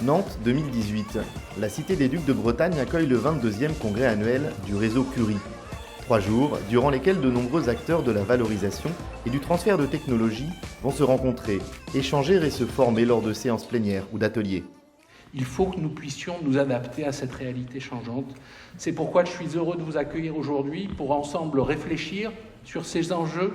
Nantes 2018. La Cité des Ducs de Bretagne accueille le 22e congrès annuel du réseau Curie. 3 jours durant lesquels de nombreux acteurs de la valorisation et du transfert de technologies vont se rencontrer, échanger et se former lors de séances plénières ou d'ateliers. Il faut que nous puissions nous adapter à cette réalité changeante. C'est pourquoi je suis heureux de vous accueillir aujourd'hui pour ensemble réfléchir sur ces enjeux.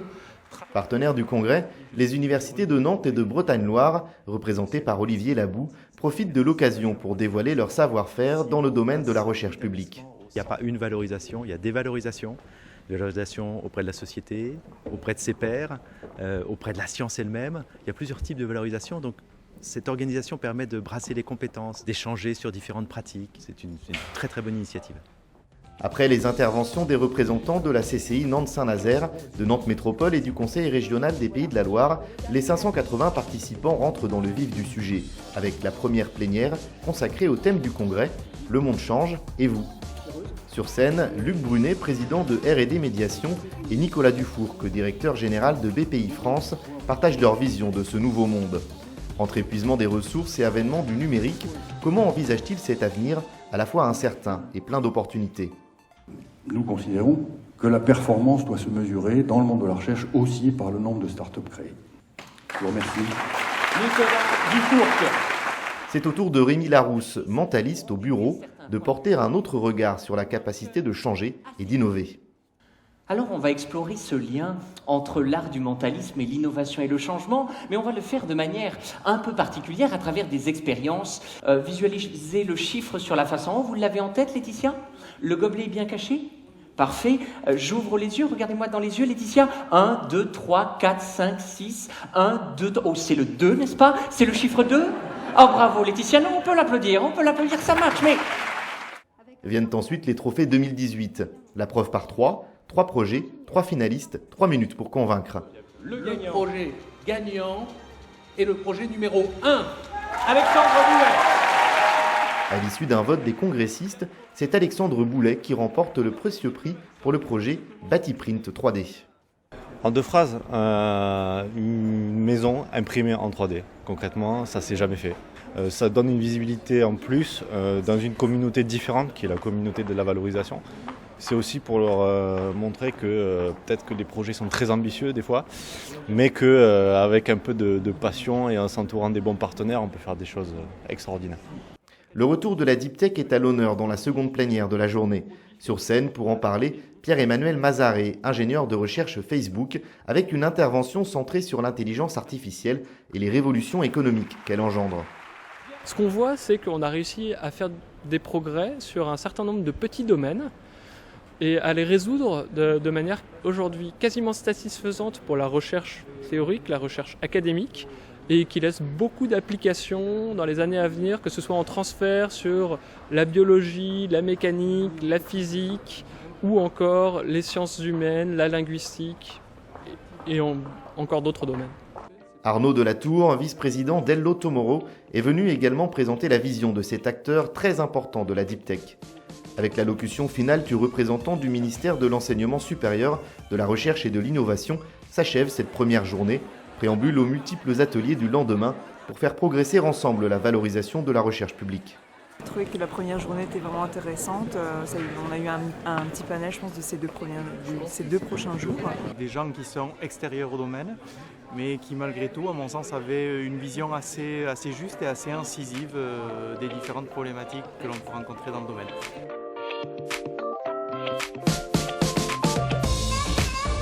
Partenaires du congrès, les universités de Nantes et de Bretagne-Loire, représentées par Olivier Labou, profitent de l'occasion pour dévoiler leur savoir-faire dans le domaine de la recherche publique. Il n'y a pas une valorisation, il y a des valorisations. Des valorisations auprès de la société, auprès de ses pairs, auprès de la science elle-même. Il y a plusieurs types de valorisation. Donc cette organisation permet de brasser les compétences, d'échanger sur différentes pratiques. C'est une très très bonne initiative. Après les interventions des représentants de la CCI Nantes-Saint-Nazaire, de Nantes Métropole et du Conseil régional des Pays de la Loire, les 580 participants rentrent dans le vif du sujet, avec la première plénière consacrée au thème du congrès « Le monde change et vous ». Sur scène, Luc Brunet, président de R&D Médiation, et Nicolas Dufourcq, directeur général de BPI France, partagent leur vision de ce nouveau monde. Entre épuisement des ressources et avènement du numérique, comment envisagent-ils cet avenir à la fois incertain et plein d'opportunités ? Nous considérons que la performance doit se mesurer dans le monde de la recherche aussi par le nombre de start-up créées. Je vous remercie. Nicolas Dufourcq. C'est au tour de Rémi Larousse, mentaliste au bureau, de porter un autre regard sur la capacité de changer et d'innover. Alors on va explorer ce lien entre l'art du mentalisme et l'innovation et le changement, mais on va le faire de manière un peu particulière à travers des expériences. Visualiser le chiffre sur la face en haut, vous l'avez en tête Laetitia ? Le gobelet est bien caché ? Parfait. J'ouvre les yeux, regardez-moi dans les yeux Laetitia. 1, 2, 3, 4, 5, 6, 1, 2, oh c'est le 2 n'est-ce pas ? C'est le chiffre 2 ? Oh bravo Laetitia, non on peut l'applaudir, ça marche, mais... Viennent ensuite les trophées 2018. La preuve par 3 projets, 3 finalistes, 3 minutes pour convaincre. Le projet gagnant est le projet numéro 1, Alexandre Boulet. À l'issue d'un vote des congressistes, c'est Alexandre Boulet qui remporte le précieux prix pour le projet Batiprint 3D. En 2 phrases, une maison imprimée en 3D. Concrètement, ça ne s'est jamais fait. Ça donne une visibilité en plus dans une communauté différente qui est la communauté de la valorisation. C'est aussi pour leur montrer que peut-être que les projets sont très ambitieux des fois, mais qu'avec un peu de passion et en s'entourant des bons partenaires, on peut faire des choses extraordinaires. Le retour de la Deep Tech est à l'honneur dans la seconde plénière de la journée. Sur scène, pour en parler, Pierre-Emmanuel Mazaré, ingénieur de recherche Facebook, avec une intervention centrée sur l'intelligence artificielle et les révolutions économiques qu'elle engendre. Ce qu'on voit, c'est qu'on a réussi à faire des progrès sur un certain nombre de petits domaines et à les résoudre de manière aujourd'hui quasiment satisfaisante pour la recherche théorique, la recherche académique, et qui laisse beaucoup d'applications dans les années à venir, que ce soit en transfert sur la biologie, la mécanique, la physique, ou encore les sciences humaines, la linguistique, et encore d'autres domaines. Arnaud Delatour, vice-président d'Hello Tomorrow, est venu également présenter la vision de cet acteur très important de la Deep Tech. Avec l'allocution finale du représentant du ministère de l'Enseignement supérieur, de la Recherche et de l'Innovation, s'achève cette première journée, préambule aux multiples ateliers du lendemain pour faire progresser ensemble la valorisation de la recherche publique. J'ai trouvé que la première journée était vraiment intéressante. On a eu un petit panel, je pense, de ces deux prochains jours. Des gens qui sont extérieurs au domaine, mais qui malgré tout, à mon sens, avaient une vision assez juste et assez incisive des différentes problématiques que l'on peut rencontrer dans le domaine.